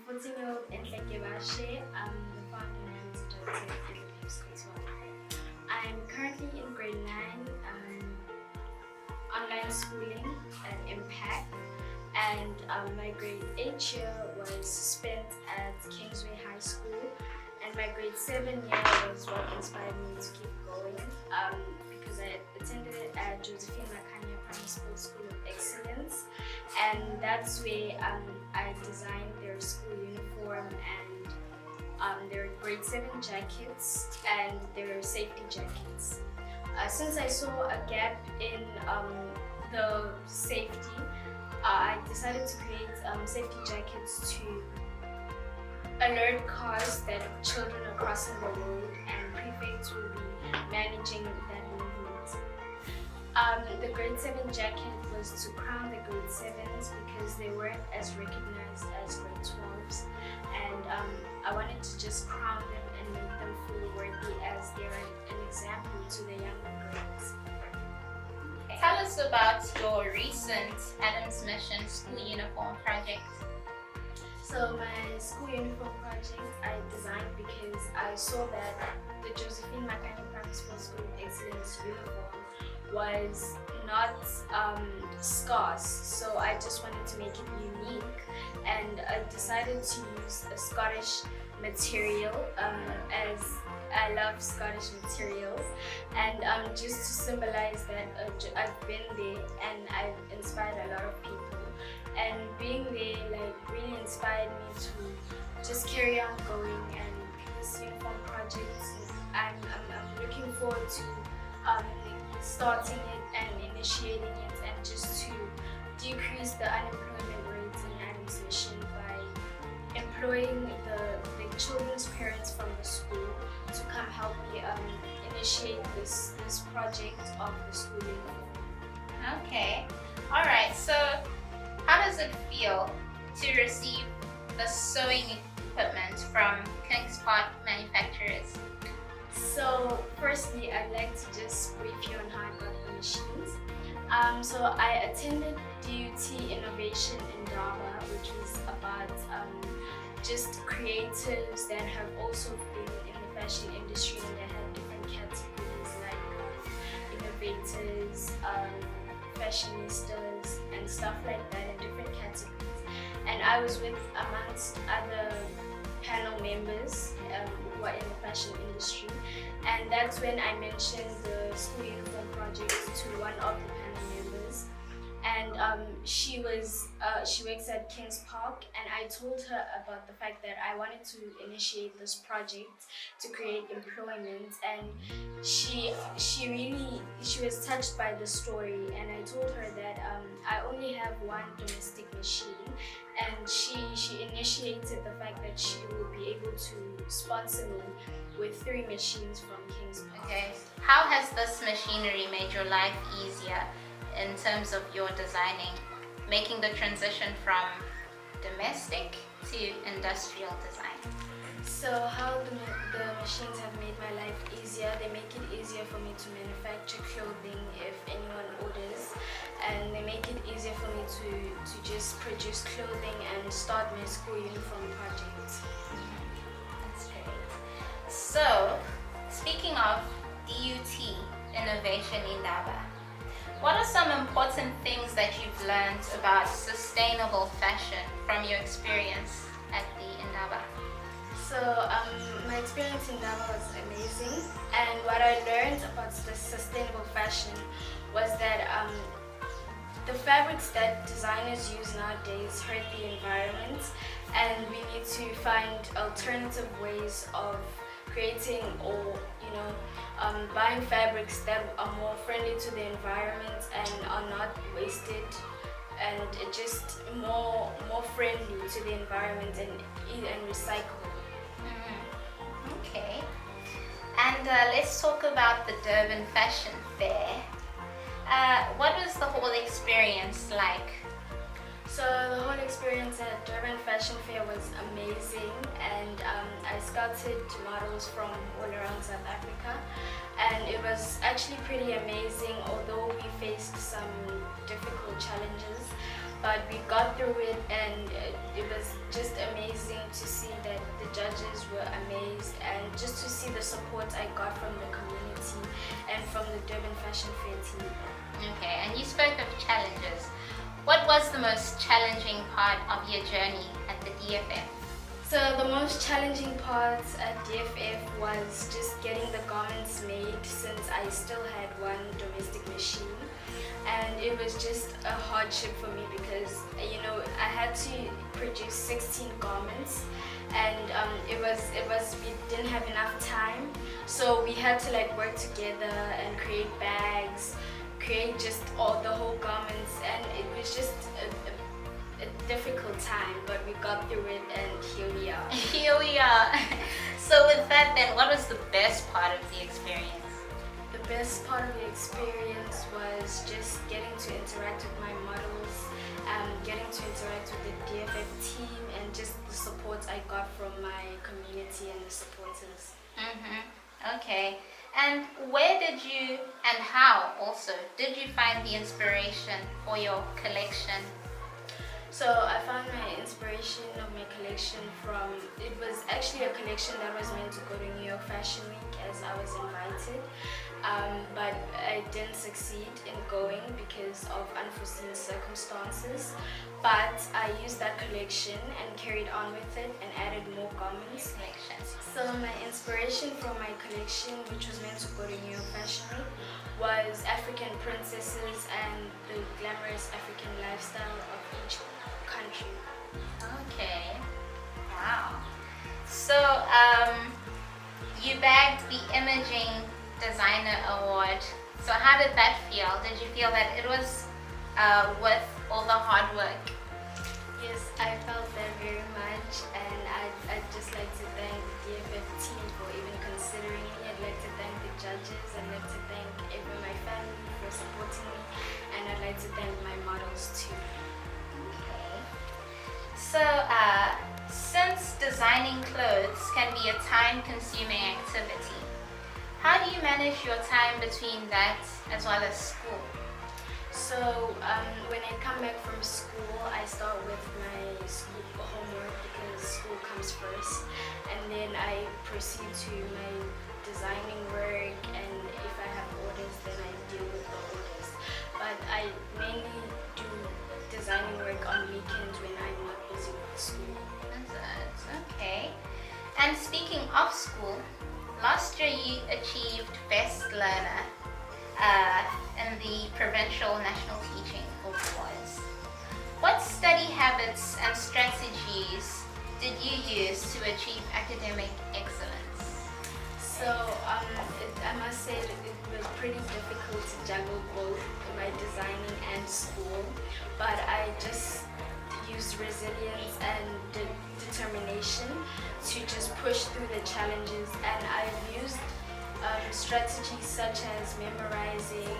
14-year-old Enhle Gabashe. I'm the founder and director in the school as well. I'm currently in grade 9, online schooling at Impact, and my grade 8 year was spent at Kingsway High School, and my grade 7 year was what inspired me to keep going because I attended it at Josephine Makhay School of Excellence, and that's where I designed their school uniform and their grade 7 jackets and their safety jackets. Since I saw a gap in the safety, I decided to create safety jackets to alert cars that children are crossing the road, and prefects will be managing that movement. The grade 7 jacket was to crown the grade 7s because they weren't as recognized as grade 12s, and I wanted to just crown them and make them feel worthy as they're an example to the younger grades. Tell us about your recent Adams Mission school uniform project. So my school uniform project I designed because I saw that the Josephine Makhay School of Excellence uniform was not scarce, so I just wanted to make it unique, and I decided to use a Scottish material as I love Scottish materials, and just to symbolize that I've been there and I've inspired a lot of people, and being there really inspired me to just carry on going. And this uniform project, I'm looking forward to starting it and initiating it, and just to decrease the unemployment rate in Adams Mission by employing the children's parents from the school to come help me initiate this project of the school uniform. Okay, alright, so how does it feel to receive the sewing equipment from King's Park manufacturers? So firstly, I'd like to just brief you on how I got the machines. So I attended DUT Innovation in Daba, which was about just creatives that have also been in the fashion industry, and they had different categories like innovators, fashionistas, and stuff like that in different categories. And I was with amongst other panel members who are in the fashion industry, and that's when I mentioned the school uniform project to one of the panel members, and she works at King's Park, and I told her about the fact that I wanted to initiate this project to create employment, and she was touched by the story, and I told her that I only have one domestic machine, and she initiated the fact that she will be able to sponsor me with 3 machines from King's Park. Okay, how has this machinery made your life easier in terms of your designing, making the transition from domestic to industrial design? So how the machines have made my life easier, they make it easier for me to manufacture clothing if anyone orders, and they make it easier for me to just produce clothing and start my school uniform project. That's great. So, speaking of DUT Innovation in Daba, what are some important things that you've learned about sustainable fashion from your experience at the Indaba? So my experience in Daba was amazing, and what I learned about the sustainable fashion was that the fabrics that designers use nowadays hurt the environment, and we need to find alternative ways of creating or buying fabrics that are more friendly to the environment and are not wasted, and just more friendly to the environment and recyclable. Okay, and let's talk about the Durban Fashion Fair. What was the whole experience like? So the whole experience at Durban Fashion Fair was amazing, and I scouted models from all around South Africa, and it was actually pretty amazing. Although we faced some difficult challenges, but we got through it, and it was just amazing to see that the judges were amazed, and just to see the support I got from the community and from the Durban Fashion Fair team. Okay, and you spoke of challenges. What was the most challenging part of your journey at the DFF? So the most challenging part at DFF was just getting the garments made, since I still had one domestic machine, and it was just a hardship for me because I had to produce 16 garments, and we didn't have enough time, so we had to work together and create bags, create just the whole garments, and it was just a difficult time, but we got through it, and here we are. Here we are. So with that then, what was the best part of the experience? The best part of the experience was just getting to interact with my models, getting to interact with the DFF team, and just the support I got from my community and the supporters. Okay. And where did you, and how also, did you find the inspiration for your collection? So I found my inspiration of my collection from, it was actually a collection that was meant to go to New York Fashion Week, as I was invited, but I didn't succeed in going because of unforeseen circumstances. But I used that collection and carried on with it and added more garments. So my inspiration for my collection, which was meant to go to New York Fashion Week, was African princesses and the glamorous African lifestyle of each country. Okay. Wow. So you bagged the Imaging Designer Award. So how did that feel? Did you feel that it was worth all the hard work? Yes, I felt that very much, and I'd just like to thank the DFF team for even considering me. I'd like to thank the judges. I'd like to thank even my family for supporting me, and I'd like to thank my models too. Okay. So, since designing clothes can be a time-consuming activity, how do you manage your time between that as well as school? So when I come back from school, I start with my school homework because school comes first, and then I proceed to my designing work, and if I have orders, then I deal with the orders. But I mainly do designing work on weekends when I'm not busy with school. That's okay. And speaking of school, last year you achieved Best Learner in the Provincial National Teaching Awards. What study habits and strategies did you use to achieve academic excellence? So I must say that it was pretty difficult to juggle both my designing and school, but I just used resilience and determination to just push through the challenges, and I've used strategies such as memorizing,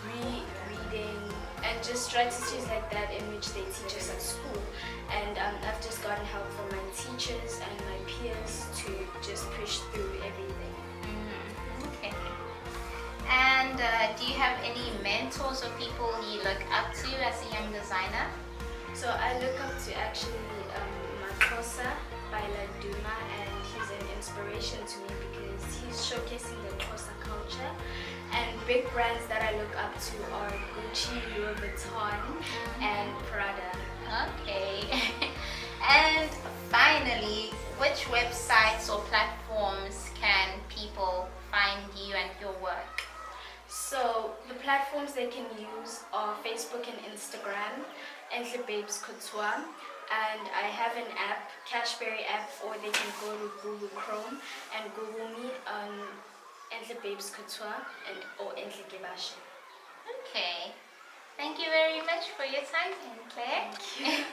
reading, and just strategies like that in which they teach us at school. And I've just gotten help from my teachers and my peers to just push through everything. Okay. And do you have any mentors or people you look up to as a young designer? So I look up to actually Makhay by Duma, and he's an inspiration to me because he's showcasing the Xhosa culture. And big brands that I look up to are Gucci, Louis Vuitton, and Prada. Okay. And finally, which websites or platforms can people find you and your work? So the platforms they can use are Facebook and Instagram, Enhle Couture, and I have an app, Cashberry app, or they can go to Google Chrome and Google me on Enhle Couture or Enhle Gabashe. Okay. Thank you very much for your time, Enhle. Thank you.